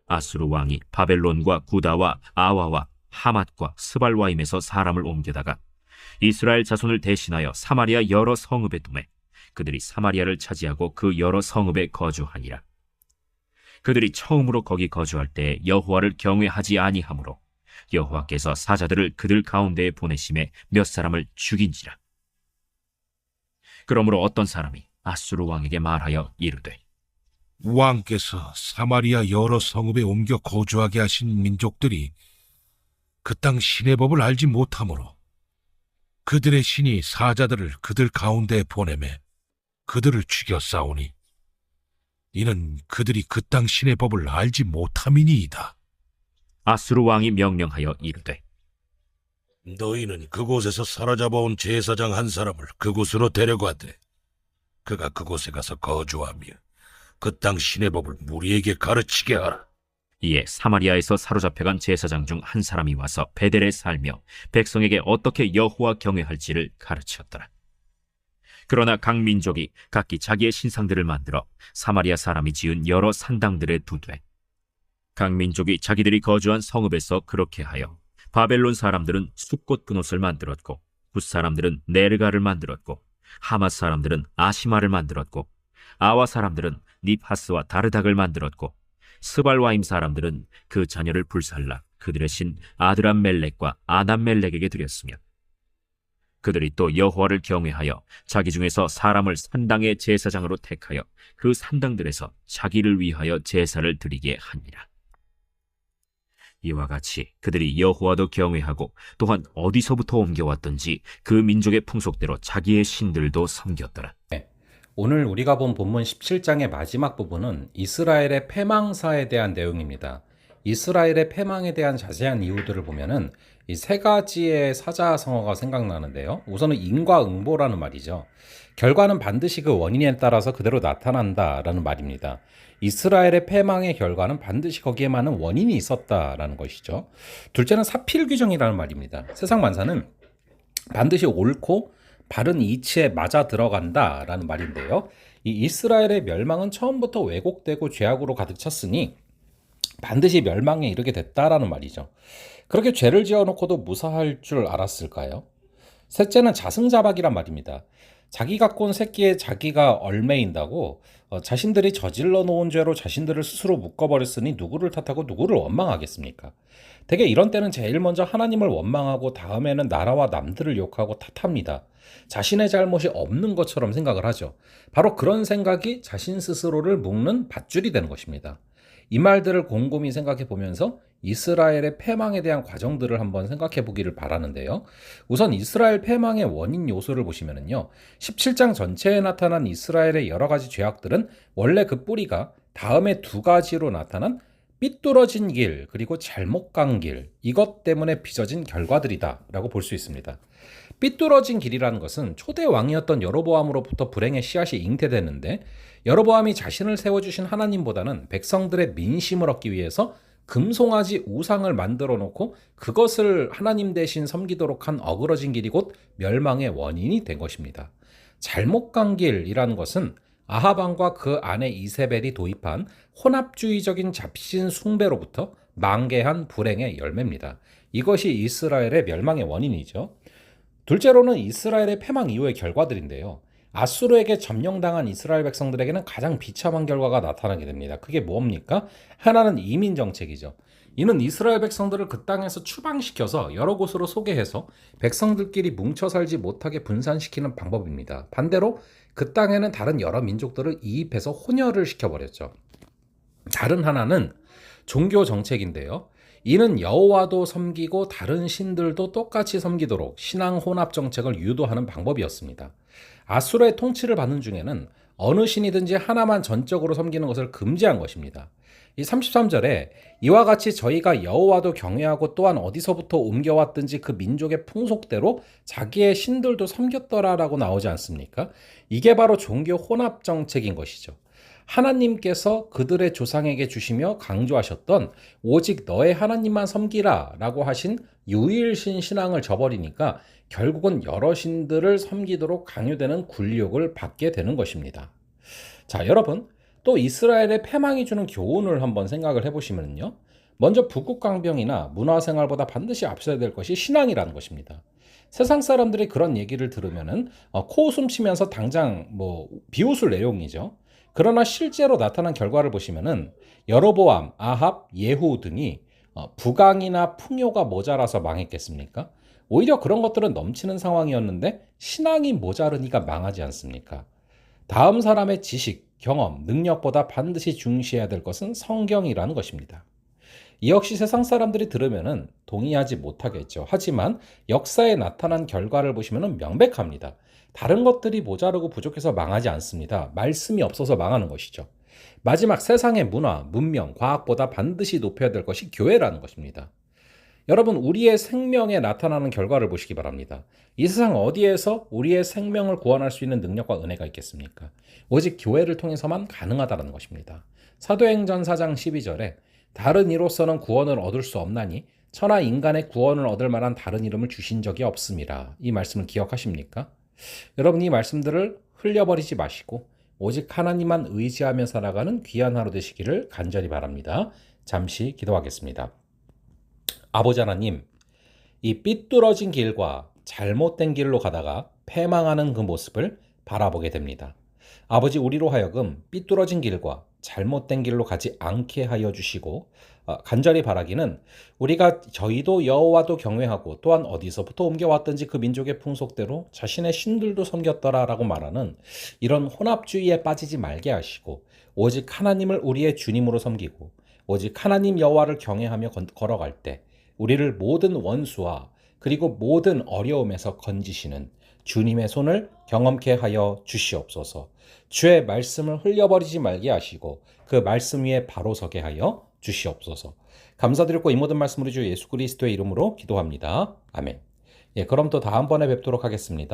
아수르 왕이 바벨론과 구다와 아와와 하맛과 스발와임에서 사람을 옮겨다가 이스라엘 자손을 대신하여 사마리아 여러 성읍에 두매 그들이 사마리아를 차지하고 그 여러 성읍에 거주하니라. 그들이 처음으로 거기 거주할 때 여호와를 경외하지 아니하므로 여호와께서 사자들을 그들 가운데에 보내심에 몇 사람을 죽인지라. 그러므로 어떤 사람이 아수르 왕에게 말하여 이르되, 왕께서 사마리아 여러 성읍에 옮겨 거주하게 하신 민족들이 그 땅 신의 법을 알지 못하므로 그들의 신이 사자들을 그들 가운데에 보내매 그들을 죽여 싸우니 이는 그들이 그 땅 신의 법을 알지 못함이니이다. 아수르 왕이 명령하여 이르되, 너희는 그곳에서 사로잡아온 제사장 한 사람을 그곳으로 데려가되 그가 그곳에 가서 거주하며 그 땅 신의 법을 무리에게 가르치게 하라. 이에 사마리아에서 사로잡혀간 제사장 중 한 사람이 와서 베델에 살며 백성에게 어떻게 여호와 경외할지를 가르치었더라. 그러나 각 민족이 각기 자기의 신상들을 만들어 사마리아 사람이 지은 여러 산당들에 두되 각 민족이 자기들이 거주한 성읍에서 그렇게 하여 바벨론 사람들은 숫꽃 분옷을 만들었고 굿 사람들은 네르가를 만들었고 하맛 사람들은 아시마를 만들었고 아와 사람들은 닙하스와 다르닥을 만들었고 스발와임 사람들은 그 자녀를 불살라 그들의 신 아드람멜렉과 아남멜렉에게 드렸으며 그들이 또 여호와를 경외하여 자기 중에서 사람을 산당의 제사장으로 택하여 그 산당들에서 자기를 위하여 제사를 드리게 하니라. 이와 같이 그들이 여호와도 경외하고 또한 어디서부터 옮겨왔던지 그 민족의 풍속대로 자기의 신들도 섬겼더라. 오늘 우리가 본 본문 17장의 마지막 부분은 이스라엘의 패망사에 대한 내용입니다. 이스라엘의 패망에 대한 자세한 이유들을 보면은 이 세 가지의 사자성어가 생각나는데요. 우선은 인과응보라는 말이죠. 결과는 반드시 그 원인에 따라서 그대로 나타난다라는 말입니다. 이스라엘의 패망의 결과는 반드시 거기에 많은 원인이 있었다라는 것이죠. 둘째는 사필규정이라는 말입니다. 세상 만사는 반드시 옳고 바른 이치에 맞아 들어간다라는 말인데요. 이 이스라엘의 멸망은 처음부터 왜곡되고 죄악으로 가득 찼으니 반드시 멸망에 이르게 됐다라는 말이죠. 그렇게 죄를 지어놓고도 무사할 줄 알았을까요? 셋째는 자승자박이란 말입니다. 자기 갖고 온 새끼에 자기가 얼매인다고 자신들이 저질러 놓은 죄로 자신들을 스스로 묶어버렸으니 누구를 탓하고 누구를 원망하겠습니까? 대개 이런 때는 제일 먼저 하나님을 원망하고 다음에는 나라와 남들을 욕하고 탓합니다. 자신의 잘못이 없는 것처럼 생각을 하죠. 바로 그런 생각이 자신 스스로를 묶는 밧줄이 되는 것입니다. 이 말들을 곰곰이 생각해 보면서 이스라엘의 패망에 대한 과정들을 한번 생각해 보기를 바라는데요. 우선 이스라엘 패망의 원인 요소를 보시면은요. 17장 전체에 나타난 이스라엘의 여러 가지 죄악들은 원래 그 뿌리가 다음에 두 가지로 나타난 삐뚤어진 길 그리고 잘못 간 길, 이것 때문에 빚어진 결과들이다 라고 볼 수 있습니다. 삐뚤어진 길이라는 것은 초대 왕이었던 여로보암으로부터 불행의 씨앗이 잉태되는데 여로보암이 자신을 세워주신 하나님보다는 백성들의 민심을 얻기 위해서 금송아지 우상을 만들어 놓고 그것을 하나님 대신 섬기도록 한 어그러진 길이 곧 멸망의 원인이 된 것입니다. 잘못 간 길이라는 것은 아합 왕과 그 아내 이세벨이 도입한 혼합주의적인 잡신 숭배로부터 망개한 불행의 열매입니다. 이것이 이스라엘의 멸망의 원인이죠. 둘째로는 이스라엘의 패망 이후의 결과들인데요. 아수르에게 점령당한 이스라엘 백성들에게는 가장 비참한 결과가 나타나게 됩니다. 그게 뭡니까? 하나는 이민 정책이죠. 이는 이스라엘 백성들을 그 땅에서 추방시켜서 여러 곳으로 소개해서 백성들끼리 뭉쳐 살지 못하게 분산시키는 방법입니다. 반대로 그 땅에는 다른 여러 민족들을 이입해서 혼혈을 시켜버렸죠. 다른 하나는 종교 정책인데요. 이는 여호와도 섬기고 다른 신들도 똑같이 섬기도록 신앙 혼합 정책을 유도하는 방법이었습니다. 아수르의 통치를 받는 중에는 어느 신이든지 하나만 전적으로 섬기는 것을 금지한 것입니다. 이 33절에 이와 같이 저희가 여호와도 경외하고 또한 어디서부터 옮겨왔든지 그 민족의 풍속대로 자기의 신들도 섬겼더라라고 나오지 않습니까? 이게 바로 종교 혼합 정책인 것이죠. 하나님께서 그들의 조상에게 주시며 강조하셨던 오직 너의 하나님만 섬기라 라고 하신 유일신 신앙을 저버리니까 결국은 여러 신들을 섬기도록 강요되는 굴욕을 받게 되는 것입니다. 자, 여러분, 또 이스라엘의 패망이 주는 교훈을 한번 생각을 해보시면요. 먼저 북극강병이나 문화생활보다 반드시 앞서야 될 것이 신앙이라는 것입니다. 세상 사람들이 그런 얘기를 들으면은 코웃음 치면서 당장 비웃을 내용이죠. 그러나 실제로 나타난 결과를 보시면은 여로보암, 아합, 예후 등이 부강이나 풍요가 모자라서 망했겠습니까? 오히려 그런 것들은 넘치는 상황이었는데 신앙이 모자르니까 망하지 않습니까? 다음 사람의 지식, 경험, 능력보다 반드시 중시해야 될 것은 성경이라는 것입니다. 이 역시 세상 사람들이 들으면은 동의하지 못하겠죠. 하지만 역사에 나타난 결과를 보시면은 명백합니다. 다른 것들이 모자르고 부족해서 망하지 않습니다. 말씀이 없어서 망하는 것이죠. 마지막 세상의 문화, 문명, 과학보다 반드시 높여야 될 것이 교회라는 것입니다. 여러분, 우리의 생명에 나타나는 결과를 보시기 바랍니다. 이 세상 어디에서 우리의 생명을 구원할 수 있는 능력과 은혜가 있겠습니까? 오직 교회를 통해서만 가능하다는 것입니다. 사도행전 4장 12절에 다른 이로서는 구원을 얻을 수 없나니 천하 인간의 구원을 얻을 만한 다른 이름을 주신 적이 없음이라. 이 말씀을 기억하십니까? 여러분, 이 말씀들을 흘려버리지 마시고 오직 하나님만 의지하며 살아가는 귀한 하루 되시기를 간절히 바랍니다. 잠시 기도하겠습니다. 아버지 하나님, 이 삐뚤어진 길과 잘못된 길로 가다가 패망하는 그 모습을 바라보게 됩니다. 아버지, 우리로 하여금 삐뚤어진 길과 잘못된 길로 가지 않게 하여 주시고 간절히 바라기는 저희도 여호와도 경외하고 또한 어디서부터 옮겨왔든지 그 민족의 풍속대로 자신의 신들도 섬겼더라라고 말하는 이런 혼합주의에 빠지지 말게 하시고 오직 하나님을 우리의 주님으로 섬기고 오직 하나님 여호와를 경외하며 걸어갈 때 우리를 모든 원수와 그리고 모든 어려움에서 건지시는 주님의 손을 경험케 하여 주시옵소서. 주의 말씀을 흘려버리지 말게 하시고 그 말씀 위에 바로 서게 하여 주시옵소서. 감사드리고 이 모든 말씀 우리 주 예수 그리스도의 이름으로 기도합니다. 아멘. 그럼 또 다음번에 뵙도록 하겠습니다.